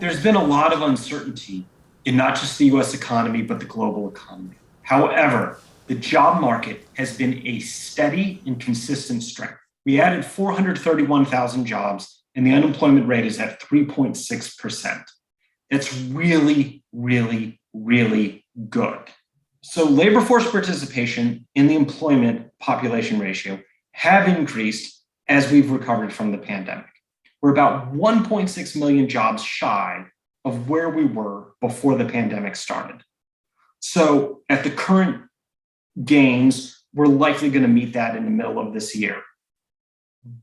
There's been a lot of uncertainty in not just the US economy, but the global economy. However, the job market has been a steady and consistent strength. We added 431,000 jobs, and the unemployment rate is at 3.6%. That's really, really, really good. So, labor force participation in the employment population ratio have increased as we've recovered from the pandemic. We're about 1.6 million jobs shy of where we were before the pandemic started. So at the current gains, we're likely going to meet that in the middle of this year.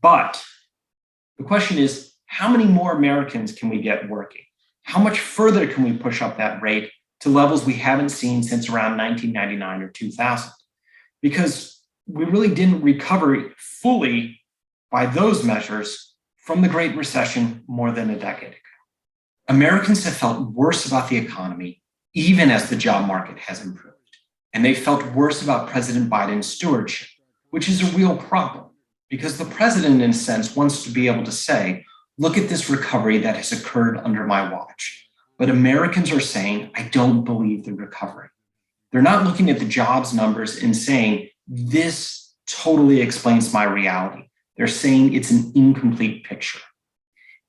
But the question is, how many more Americans can we get working? How much further can we push up that rate to levels we haven't seen since around 1999 or 2000? Because we really didn't recover fully by those measures from the Great Recession more than a decade ago. Americans have felt worse about the economy, even as the job market has improved. And they felt worse about President Biden's stewardship, which is a real problem because the president, in a sense, wants to be able to say, look at this recovery that has occurred under my watch. But Americans are saying, I don't believe the recovery. They're not looking at the jobs numbers and saying, this totally explains my reality. They're saying it's an incomplete picture.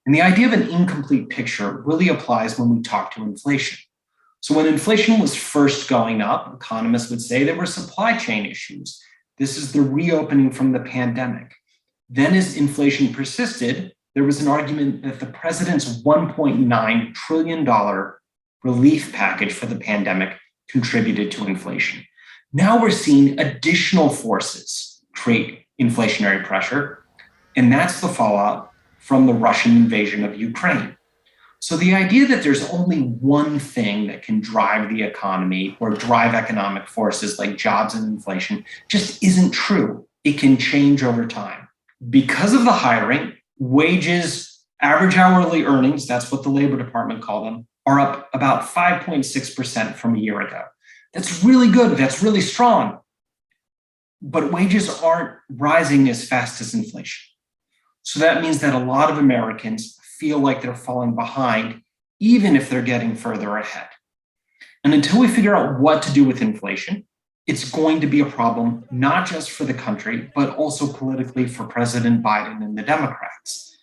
And the idea of an incomplete picture really applies when we talk to inflation. So when inflation was first going up, economists would say there were supply chain issues. This is the reopening from the pandemic. Then as inflation persisted, there was an argument that the president's $1.9 trillion relief package for the pandemic contributed to inflation. Now we're seeing additional forces create inflationary pressure, and that's the fallout from the Russian invasion of Ukraine. So the idea that there's only one thing that can drive the economy or drive economic forces like jobs and inflation just isn't true. It can change over time. Because of the hiring, wages, average hourly earnings, that's what the Labor Department called them, are up about 5.6% from a year ago. That's really good. That's really strong. But wages aren't rising as fast as inflation. So that means that a lot of Americans feel like they're falling behind, even if they're getting further ahead. And until we figure out what to do with inflation, it's going to be a problem, not just for the country, but also politically for President Biden and the Democrats.